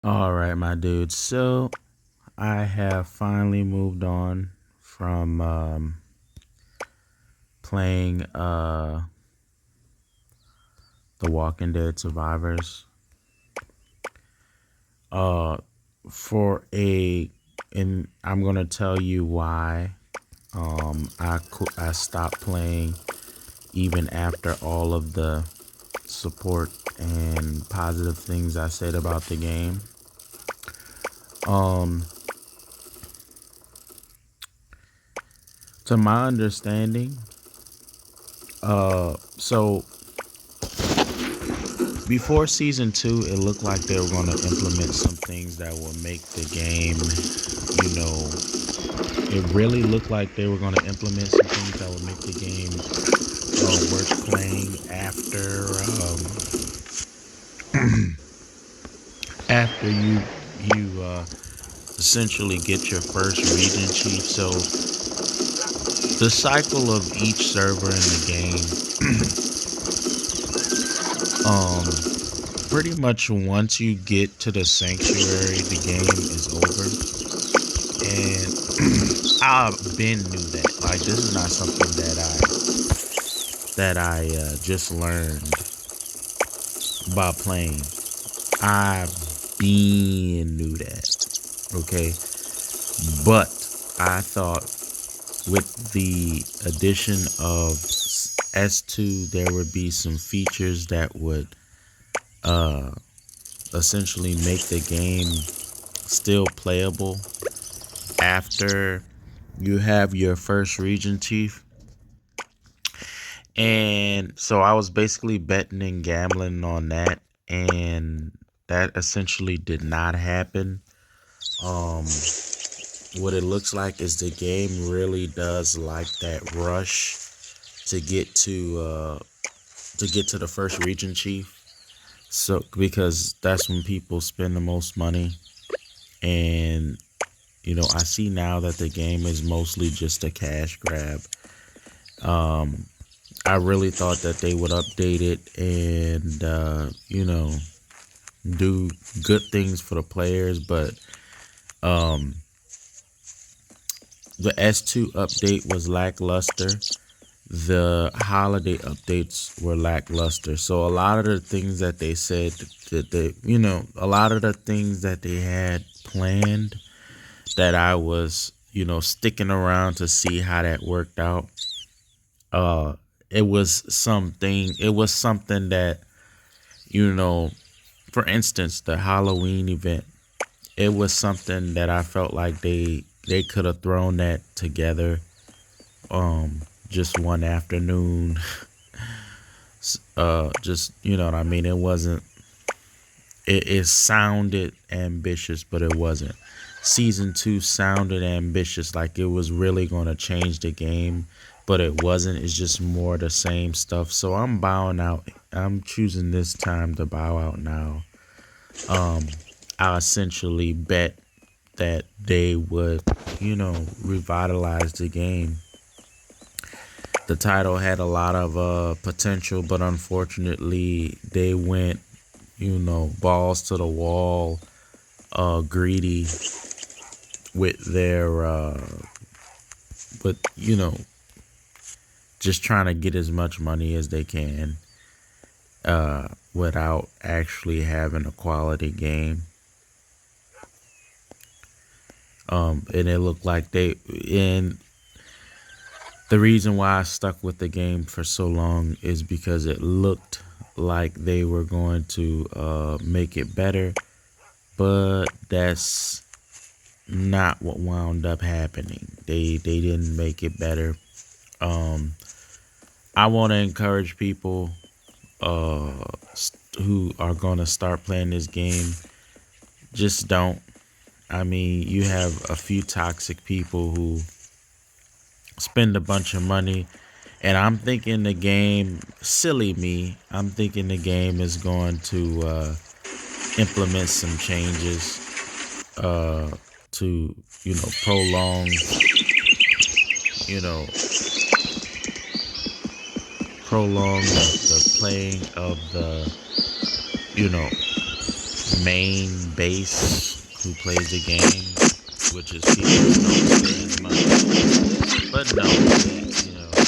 All right, my dude. So I have finally moved on from playing The Walking Dead Survivors. Uh, for a and I'm gonna tell you why. I stopped playing even after all of the support and positive things I said about the game. Um, to my understanding, so before season two, it looked like they were going to implement some things that would make the game, you know, it really looked like they were going to implement some things that would make the game worth playing after you essentially get your first region chief. So the cycle of each server in the game, pretty much once you get to the sanctuary, the game is over. And I've been knew that. Like this is not something that I just learned by playing. I been knew that. Okay, but I thought with the addition of S2, there would be some features that would uh essentially make the game still playable after you have your first region chief. And so I was basically betting and gambling on that, and that essentially did not happen. Um, what it looks like is the game really does like that rush to get to the first region chief. So because that's when people spend the most money, and I see now that the game is mostly just a cash grab. Um, I really thought that they would update it and do good things for the players, but um, the S2 update was lackluster. The holiday updates were lackluster. So a lot of the things that they said that a lot of the things that they had planned that I was, sticking around to see how that worked out. Uh, it was something that, you know, for instance, the Halloween event. It was something that I felt like they could have thrown that together, just one afternoon. Just what I mean. It wasn't. It sounded ambitious, but it wasn't. Season two sounded ambitious, like it was really going to change the game, but it wasn't. It's just more the same stuff. So I'm bowing out. I'm choosing this time to bow out now. Um, I essentially bet that they would, revitalize the game. The title had a lot of potential, but unfortunately, they went, balls to the wall, greedy with their, with just trying to get as much money as they can, without actually having a quality game. And it looked like and the reason why I stuck with the game for so long is because it looked like they were going to make it better, but that's not what wound up happening. They didn't make it better. Um, I want to encourage people who are going to start playing this game. Just don't. I mean, you have a few toxic people who spend a bunch of money, and I'm thinking the game, silly me, I'm thinking the game is going to implement some changes to prolong you know prolong the playing of the you know main base who plays the game, which is people who don't stay as much. But no,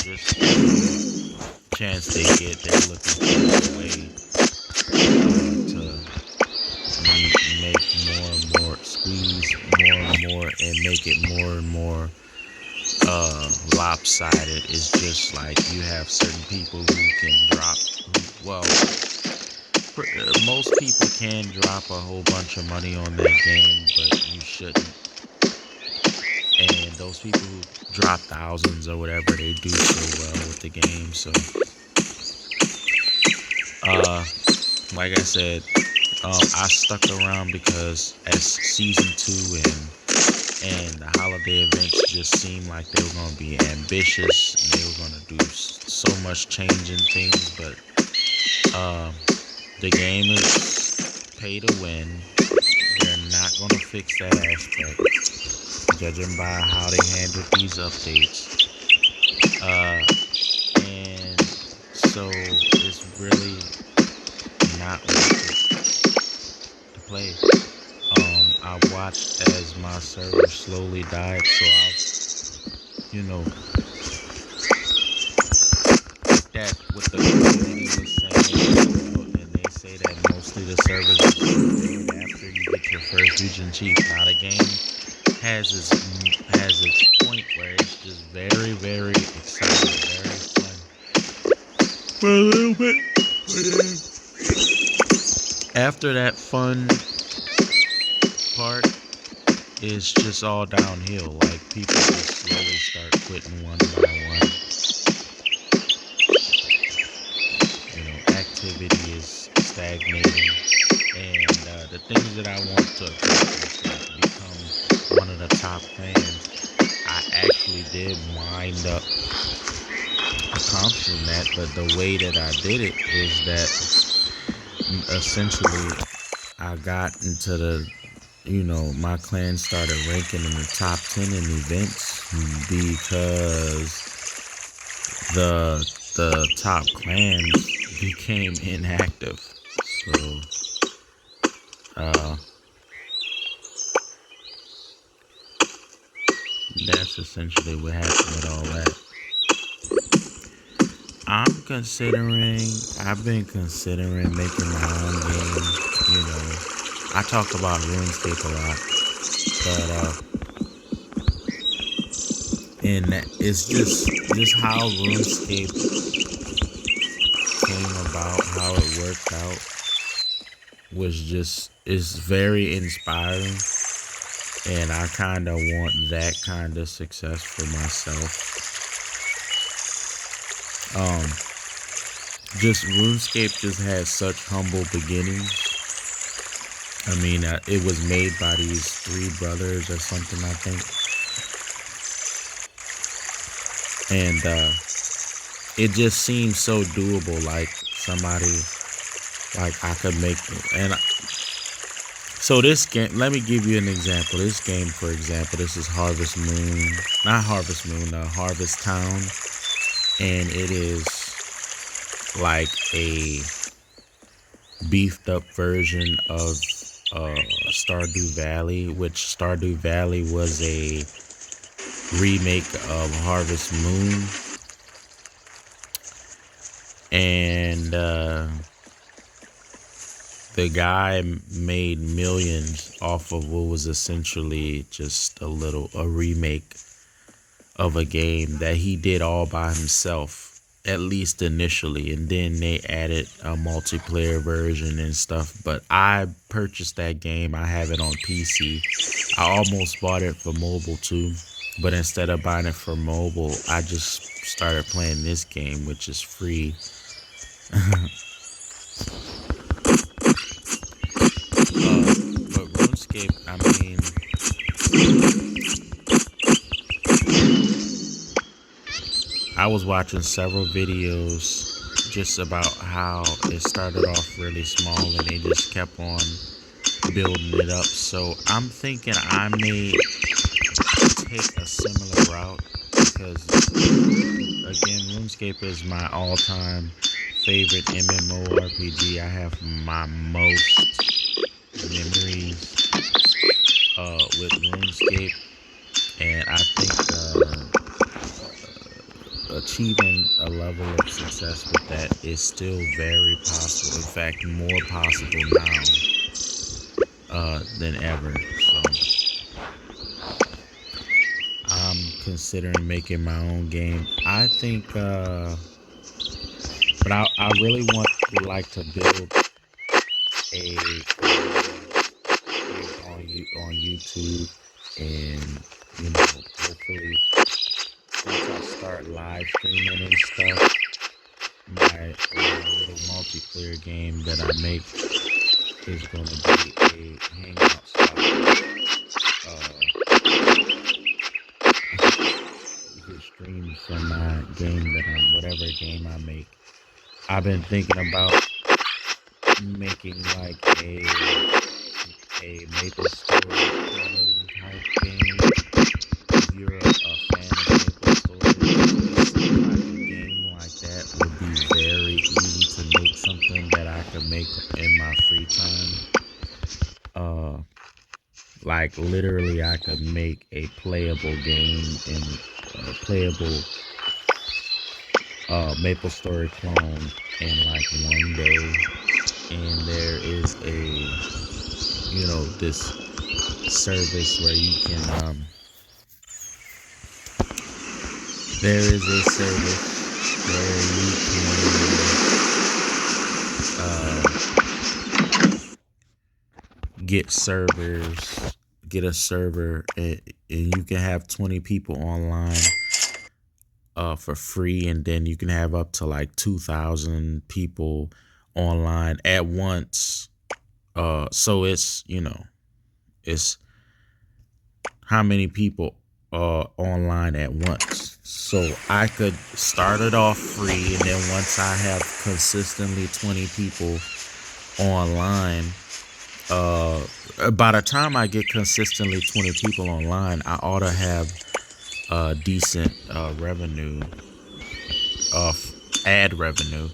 just every chance they get, they're looking for a way to make more and more, squeeze more and more, and make it more and more lopsided. It's just like you have certain people who can drop, well, most people can drop a whole bunch of money on that game, but you shouldn't. And those people who drop thousands or whatever, they do so well with the game. So, like I said, I stuck around because as season 2 and the holiday events just seemed like they were going to be ambitious and they were going to do so much changing things, but the game is pay to win. They're not going to fix that aspect, judging by how they handle these updates. And so it's really not worth it to play. I watched as my server slowly died, so that what the community was saying, and they say that mostly the servers is dead after you get your first region chief. Now the game has its point where it's just very, very exciting, very fun for a little bit. After that fun part, it's just all downhill. Like people just slowly start quitting one by one. Activity is stagnating, and the things that I want to accomplish, like become one of the top clans, I actually did wind up accomplishing that. But the way that I did it is that essentially I got into my clan started ranking in the top 10 in events because the top clans became inactive. So that's essentially what happened with all that. I've been considering making my own game. I talk about RuneScape a lot, but and it's just how RuneScape came about, how it worked out, is very inspiring, and I kind of want that kind of success for myself. Just RuneScape just has such humble beginnings. I mean, it was made by these 3 brothers or something, I think. And it just seems so doable, like somebody, like I could make it. And so this game, let me give you an example. This game, for example, this is Harvest Town. And it is like a beefed up version of Stardew Valley, which Stardew Valley was a remake of Harvest Moon. And the guy made millions off of what was essentially just a remake of a game that he did all by himself, at least initially, and then they added a multiplayer version and stuff. But I purchased that game. I have it on PC. I almost bought it for mobile too, but instead of buying it for mobile, I just started playing this game, which is free. But RuneScape, I mean, I was watching several videos just about how it started off really small and they just kept on building it up. So I'm thinking I may take a similar route because, again, RuneScape is my all-time favorite MMORPG. I have my most memories with RuneScape, and I think achieving a level of success with that is still very possible. In fact, more possible now than ever. So I'm considering making my own game. I think, but I really want to like to build a on YouTube, and hopefully once I start live streaming and stuff, my little multiplayer game that I make is gonna be a hangout spot. You can stream from my game that whatever game I make. I've been thinking about making like a Maple Story type game. If you're a fan of Maple Story, some type of game like that would be very easy to make, something that I could make in my free time. Like literally, I could make a playable game and a playable Maple Story clone in like one day. And there is this service where you can there is a service where you can get a server, and you can have 20 people online for free, and then you can have up to like 2,000 people online at once. So it's it's how many people online at once. So I could start it off free, and then once I have consistently 20 people online, by the time I get consistently 20 people online, I ought to have decent revenue, ad revenue,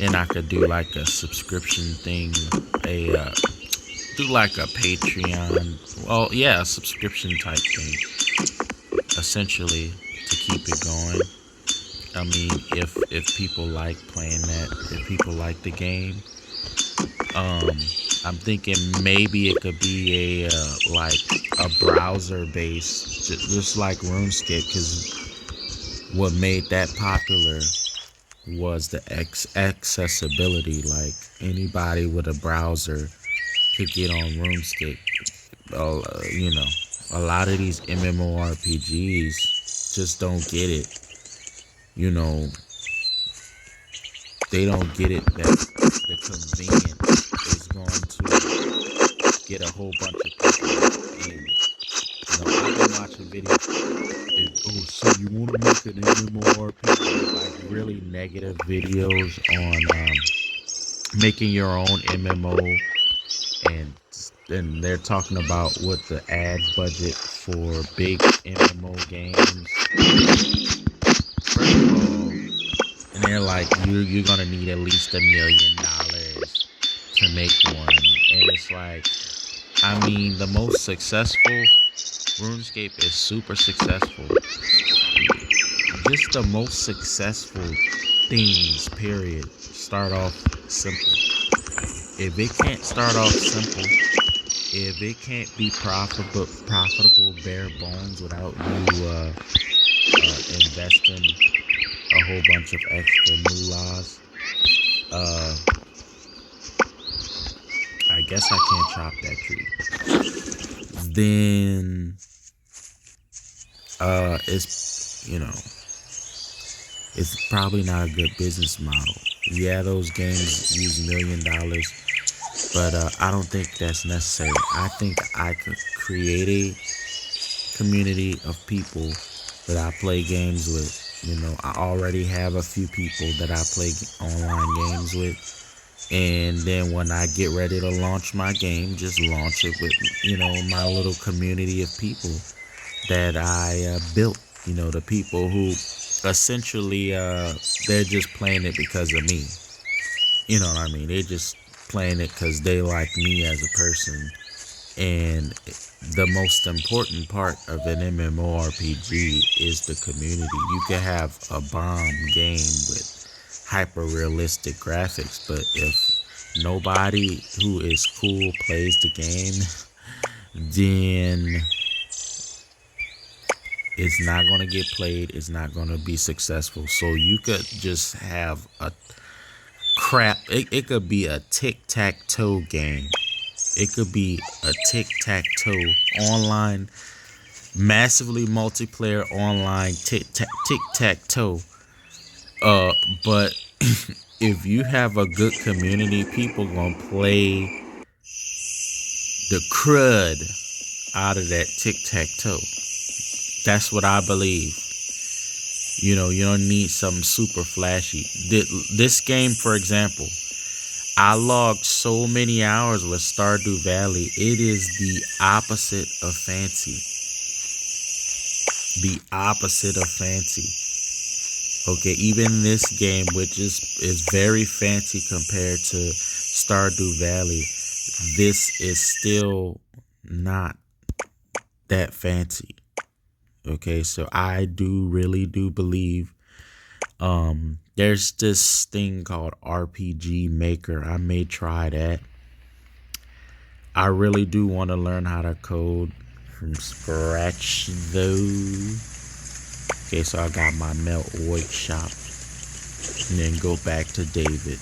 and I could do like a subscription thing, do like a Patreon, well, yeah, a subscription type thing, essentially, to keep it going. I mean, if people like playing that, if people like the game, I'm thinking maybe it could be like a browser based, just like RuneScape, because what made that popular was the accessibility. Like anybody with a browser could get on RuneScape. A lot of these MMORPGs just don't get it. They don't get it that the convenience is going to get a whole bunch of people in. I've been watching videos. So you want to make an MMORPG? Like really negative videos on making your own MMO, and they're talking about what the ad budget for big MMO games. First of all, and they're like, you're gonna need at least $1 million to make one, and it's like, I mean, the most successful RuneScape is super successful. Just the most successful things, period, start off simple. If it can't start off simple, if it can't be profitable bare bones without you investing a whole bunch of extra moolahs, I guess I can't chop that tree. Then it's probably not a good business model. Yeah, those games use $1 million, but I don't think that's necessary. I think I could create a community of people that I play games with. I already have a few people that I play online games with. And then when I get ready to launch my game, just launch it with, my little community of people that I built. The people who essentially, they're just playing it because of me. You know what I mean? They just playing it because they like me as a person. And the most important part of an MMORPG is the community. You can have a bomb game with hyper realistic graphics, but if nobody who is cool plays the game, then it's not going to get played. It's not going to be successful. So you could just have a crap. It could be a tic-tac-toe game. It could be a tic-tac-toe online, massively multiplayer online tic-tac-toe. But if you have a good community, people gonna play the crud out of that tic-tac-toe. That's what I believe. You know, you don't need something super flashy. This game, for example, I logged so many hours with Stardew Valley. It is the opposite of fancy. The opposite of fancy. Okay, even this game, which is very fancy compared to Stardew Valley, this is still not that fancy. Okay, so I really do believe there's this thing called RPG Maker. I may try that. I really do want to learn how to code from scratch though. Okay, so I got my melt workshop and then go back to David.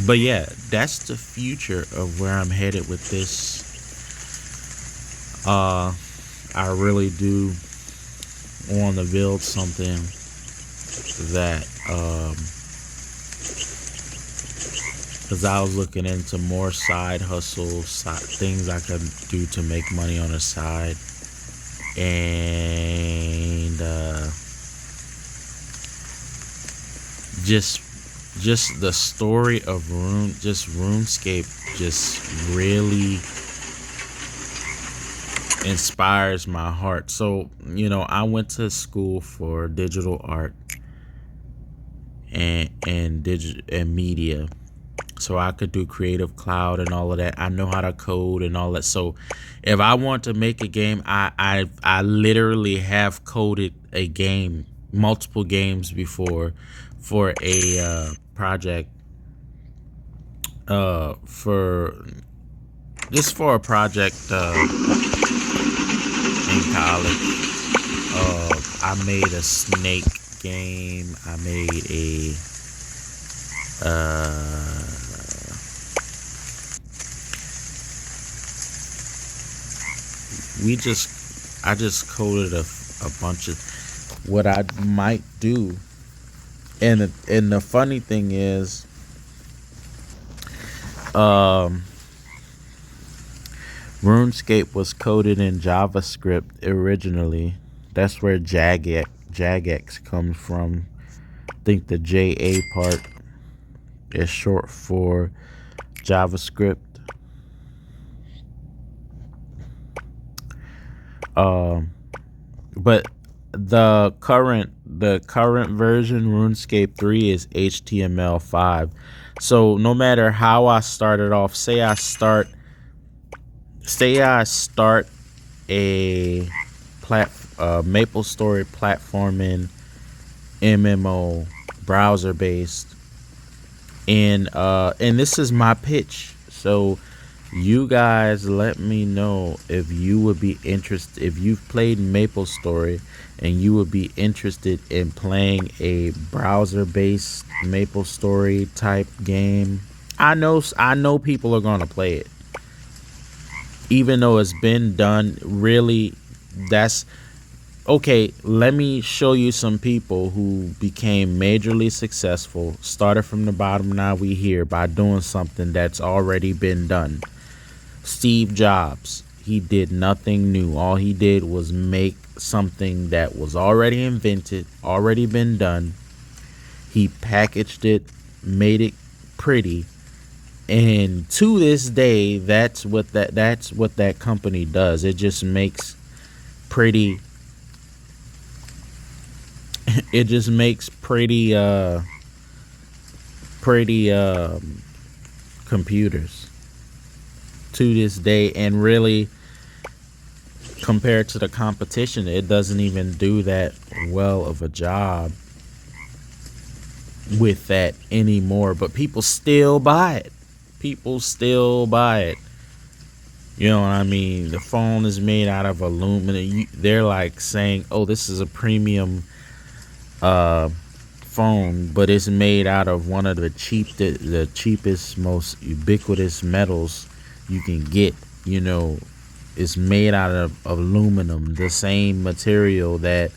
But yeah, that's the future of where I'm headed with this. I really do want to build something that because I was looking into more side hustles, things I could do to make money on the side, and just the story of RuneScape just really inspires my heart. So, you know, I went to school for digital art and media, so I could do Creative Cloud and all of that. I know how to code and all that. So if I want to make a game, I literally have coded a game, multiple games before, for a project, for a project in college. I made a snake game. I made a I just coded a bunch of what I might do. And the funny thing is, RuneScape was coded in JavaScript originally. That's where jagex comes from. I think the JA part is short for JavaScript. But the current version, RuneScape 3, is HTML5. So no matter how I started off, say I start a MapleStory platforming MMO, browser based, and this is my pitch. So you guys let me know if you would be interested, if you've played MapleStory and you would be interested in playing a browser based MapleStory type game. I know people are gonna play it, even though it's been done. Really, that's okay. Let me show you some people who became majorly successful, started from the bottom, now we here, by doing something that's already been done. Steve Jobs, he did nothing new. All he did was make something that was already invented, already been done. He packaged it, made it pretty, and to this day, that's what that company does. It just makes pretty. It just makes pretty pretty computers to this day, and really compared to the competition, it doesn't even do that well of a job with that anymore. But people still buy it. People still buy it. You know what I mean? The phone is made out of aluminum. They're like saying, "Oh, this is a premium phone," but it's made out of one of the cheapest, most ubiquitous metals you can get. You know, it's made out of aluminum, the same material that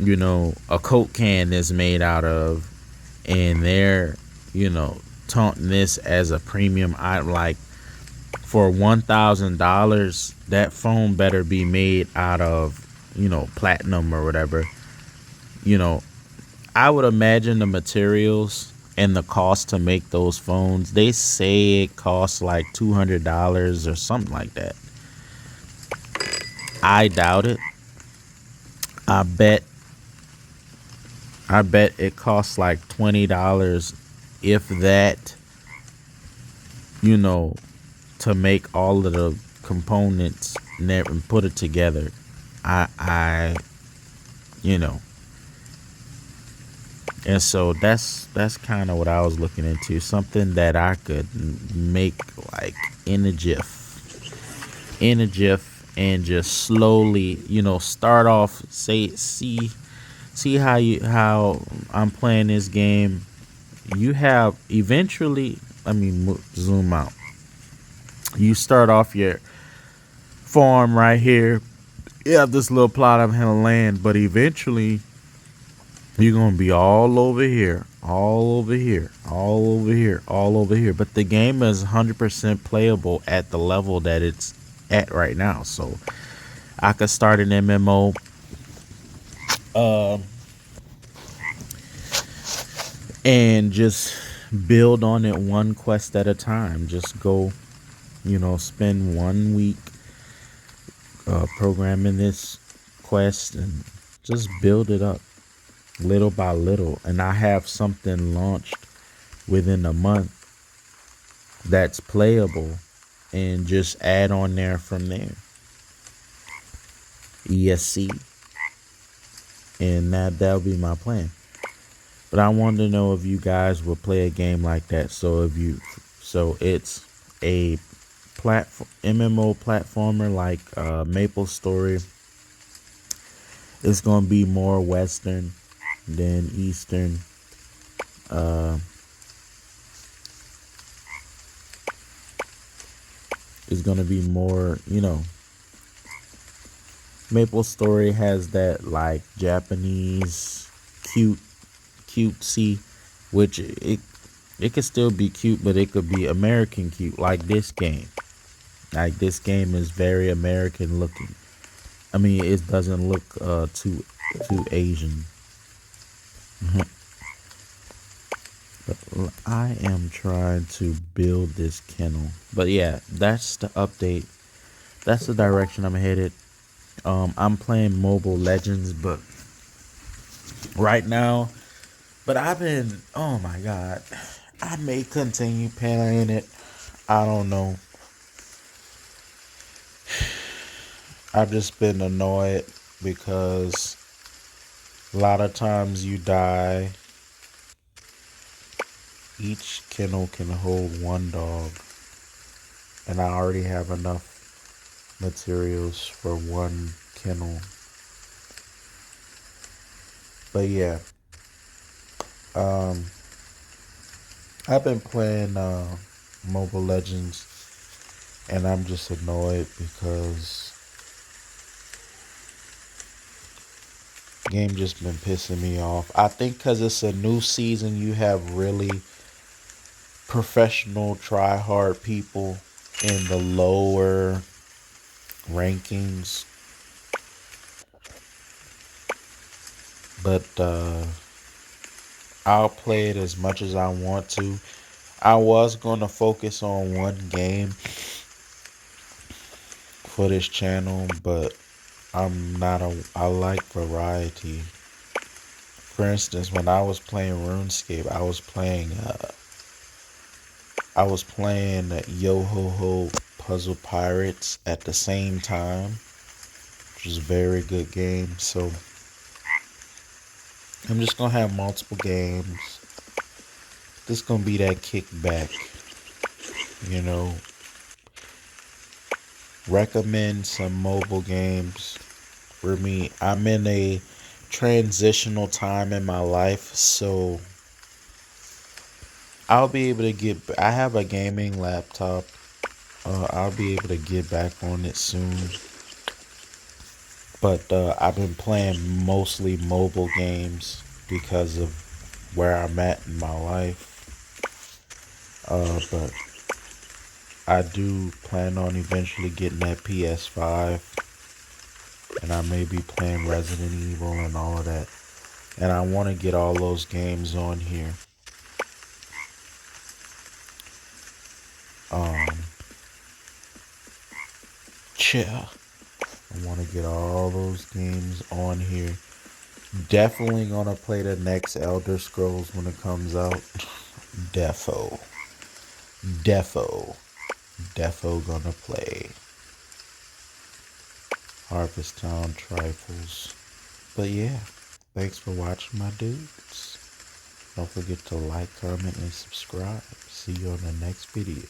a Coke can is made out of, and they're taunting this as a premium item. Like, for $1,000, that phone better be made out of platinum or whatever. you know I would imagine the materials and the cost to make those phones, they say it costs like $200 or something like that. I doubt it. I bet it costs like $20, if that, you know, to make all of the components and put it together. I you know, and so that's kind of what I was looking into, something that I could make like in a jiff, and just slowly, start off. See how I'm playing this game. You have eventually. Let me zoom out. You start off your farm right here. You have this little plot of land, but eventually you're gonna be all over here, all over here, all over here, all over here. But the game is 100% playable at the level that it's at right now. So I could start an MMO, uh, and just build on it one quest at a time. Just go, spend 1 week programming this quest and just build it up little by little. And I have something launched within a month that's playable, and just add on there from there. ESC. And that'll be my plan. But I wanted to know if you guys would play a game like that. So it's a MMO platformer like Maple Story. It's gonna be more Western than Eastern. It's gonna be more, Maple Story has that like Japanese cutesy, which it could still be cute, but it could be American cute, like this game. Like, this game is very American looking. I mean, it doesn't look too Asian. But I am trying to build this kennel. But yeah, that's the update. That's the direction I'm headed. I'm playing Mobile Legends, but right now, oh my God, I may continue playing it. I don't know. I've just been annoyed because a lot of times you die. Each kennel can hold one dog, and I already have enough materials for one kennel. But yeah, I've been playing Mobile Legends, and I'm just annoyed because the game just been pissing me off. I think because it's a new season, you have really professional, try-hard people in the lower rankings. But I'll play it as much as I want to. I was going to focus on one game for this channel, but I like variety. For instance, when I was playing RuneScape, I was playing I was playing Yo Ho Ho Puzzle Pirates at the same time, which is a very good game. So I'm just gonna have multiple games. This gonna be that kickback, you know. Recommend some mobile games for me. I'm in a transitional time in my life, so I'll be able to get. I have a gaming laptop. I'll be able to get back on it soon. But I've been playing mostly mobile games because of where I'm at in my life. But I do plan on eventually getting that PS5, and I may be playing Resident Evil and all of that. And I want to get all those games on here. Um, yeah, I want to get all those games on here. Definitely gonna play the next Elder Scrolls when it comes out. Defo, defo, defo gonna play Harvest Town Trifles. But yeah, thanks for watching, my dudes. Don't forget to like, comment, and subscribe. See you on the next video.